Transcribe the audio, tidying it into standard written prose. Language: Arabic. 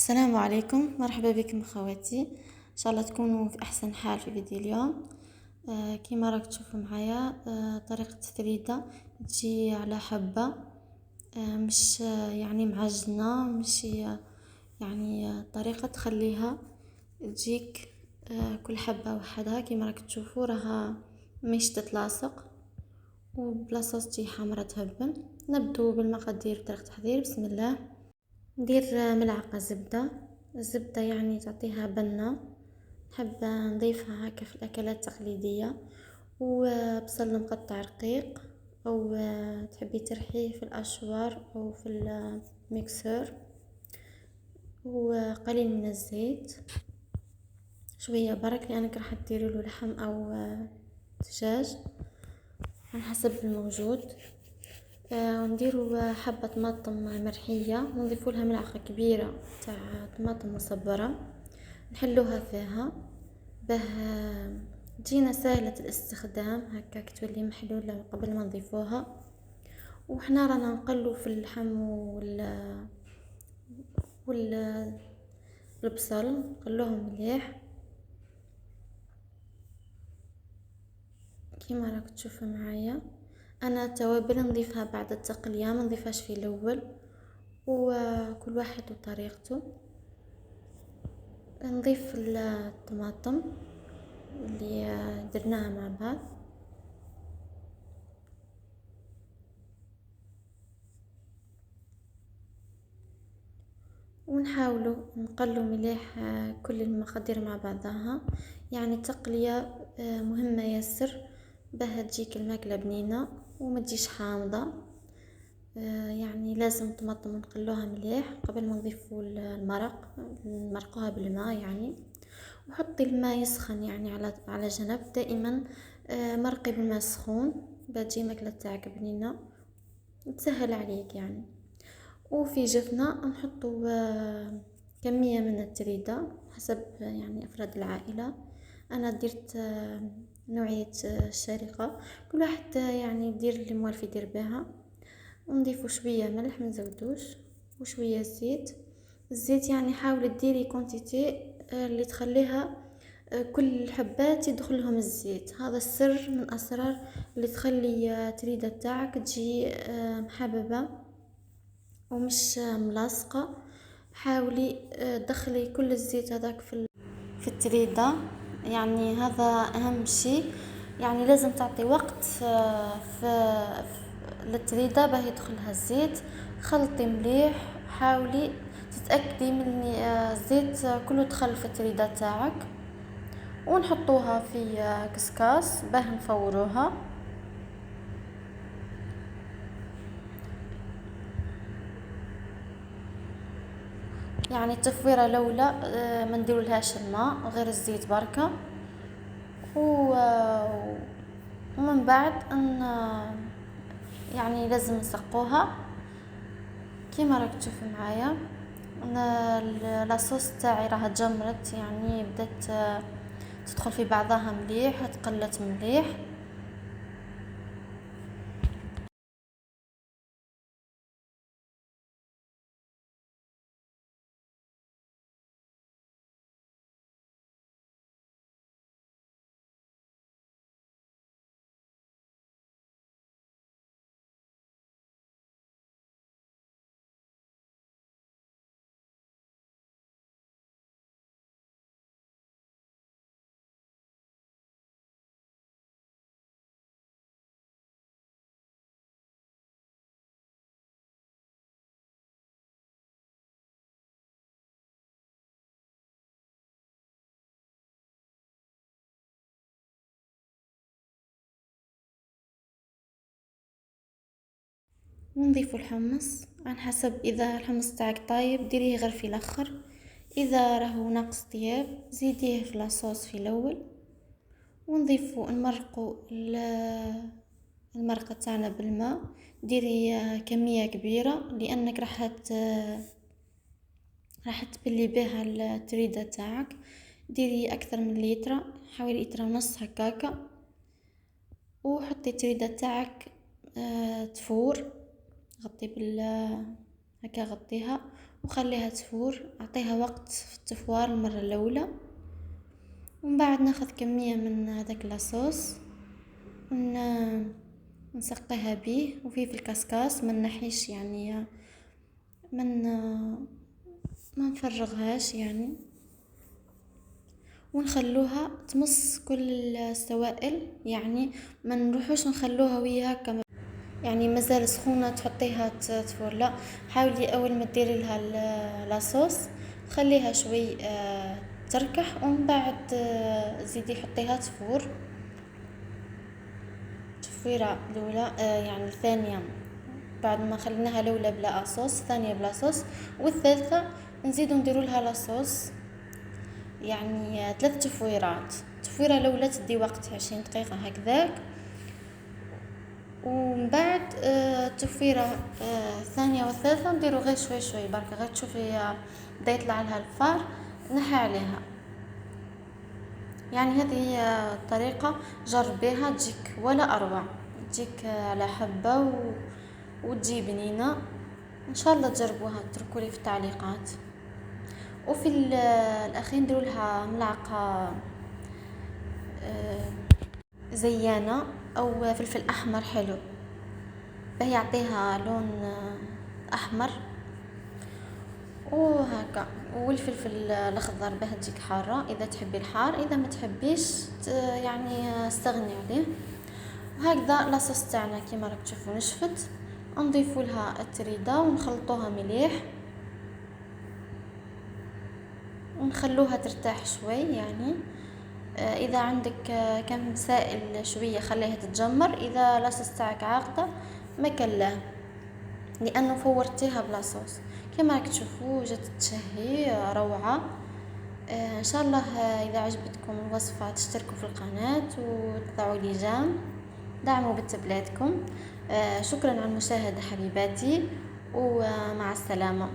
السلام عليكم، مرحبا بكم اخواتي. ان شاء الله تكونوا في احسن حال في فيديو اليوم. كيما راك تشوفوا معايا طريقه التثريده تجي على حبه. مش يعني معجنه، مش يعني طريقه تخليها تجيك كل حبه وحدها. كيما راك تشوفوا راها مش تتلاصق وبلاصه تجي حمرة تهبن. نبدو بالمقادير. طريقه التحضير: بسم الله. ندير ملعقة زبدة. الزبدة يعني تعطيها بنة، نحب نضيفها هكا في الأكلات التقليدية. وبصل مقطع رقيق، أو تحبي ترحيه في الأشوار أو في الميكسور. وقليل من الزيت، شوية برك لأنك راح تديري له لحم أو دجاج على حسب الموجود. ونديروا حبة طماطم مرحية، ونضيفوا لها ملعقة كبيرة تاع طماطم مصبرة، نحلوها فيها به تجينا سهلة الاستخدام هكاك، تولي محلولة قبل ما نضيفوها. وحنا رانا نقلو في اللحم والبصل، نقلوهم مليح كيما راك تشوفوا معايا. انا التوابل نضيفها بعد التقليه، ما نضيفهاش في الاول، وكل واحد وطريقته. نضيف الطماطم اللي درناها مع بعض، ونحاولوا نقلوا مليح كل المقادير مع بعضها. يعني التقليه مهمه ياسر باه تجيك الماكله بنينه وما تجيش حامضه. يعني لازم الطماطم نقلوها مليح قبل ما نضيفوا المرق، نمرقوها بالماء يعني. وحطي الماء يسخن يعني على جنب دائما. مرقي بالماء سخون بتجي الماكله تاعك بنينه، تسهل عليك يعني. وفي جفنه نحطوا كميه من التريده حسب يعني افراد العائله. انا درت نوعيه الشارقه، كل واحد يعني يدير اللي موالف يدير بها. ونضيفوا شويه ملح، ما نزودوش، وشويه زيت. الزيت يعني حاولي ديري كونتيتي اللي تخليها كل الحبات يدخلهم الزيت. هذا السر من اسرار اللي تخلي تريدة تاعك تجي محببه ومش ملاصقه. حاولي دخلي كل الزيت هذاك في التريدة، يعني هذا اهم شيء. يعني لازم تعطي وقت في للتريدة باه يدخلها الزيت. خلطي مليح، حاولي تتاكدي من الزيت كله دخل في التريدة تاعك. ونحطوها في كسكاس باه نفوروها. يعني التفويره الاولى ما نديرولهاش الماء، غير الزيت بركه. ومن بعد ان يعني لازم نسقوها كيما راك تشوف معايا. انا لاصوص تاعي راها تجمرت، يعني بدات تدخل في بعضها مليح، تقلت مليح. ونضيف الحمص على حسب، اذا الحمص تاعك طايب ديريه غير في الاخر، اذا راهو ناقص طياب زيديه في لاصوص في الاول. ونضيفو نمرقو المرقه تاعنا بالماء. ديري كميه كبيره لانك راح تبلي بها التريده تاعك. ديري اكثر من لتر، حوالي لتر ونص هكاكا. وحطي التريده تاعك تفور، غطي هكا غطيها. وخليها تفور، اعطيها وقت في التفوار المرة الاولى. ومن بعد ناخذ كمية من هذاك لاصوص نسقيها بيه، وفيه في الكسكاس ما نحيش يعني من ما نفرغهاش يعني، ونخلوها تمص كل السوائل يعني، ما نروحوش نخلوها وياها كما يعني مازال سخونه تحطيها تفور. لا، حاولي اول ما ديري لها لاصوص خليها شوي تركح، ومن بعد زيدي حطيها تفور تفويره الاولى يعني الثانيه. بعد ما خليناها الاولى بلا صوص، الثانيه بلا صوص، والثالثه نزيدو نديرو لها لاصوص يعني 3 تفويرات. التفويره الاولى تدي وقت 20 دقيقه هكذاك، ومن بعد التفويره الثانيه والثالثه نديرو غير شوي شوي برك، غير تشوفي بدا يطلع لها الفار نحي عليها. يعني هذه هي الطريقه، جربيها تجيك ولا اروع، تجيك على حبه وتجي بنينه. ان شاء الله تجربوها، تركوا لي في التعليقات. وفي الاخير نديروا لها ملعقه زيانه او فلفل احمر حلو باه يعطيها لون احمر وهكا، والفلفل الاخضر باه تجيك حاره اذا تحبي الحار، اذا ما تحبيش يعني استغني عليه. وهكذا لاصوص تاعنا كيما راك تشوفوا نشفت، نضيفوا لها التريده ونخلطوها مليح ونخلوها ترتاح شوي يعني. اذا عندك كم سائل شويه خليها تتجمر، اذا لاصوص تاعك عاقده ما كلاه لانه فورتيها بلا صوص. كما راك تشوفوا جات تشهي روعه. ان شاء الله اذا عجبتكم الوصفه تشتركوا في القناه وتضعوا لي جام، دعموا بنت بلادكم. شكرا على المشاهده حبيباتي، ومع السلامه.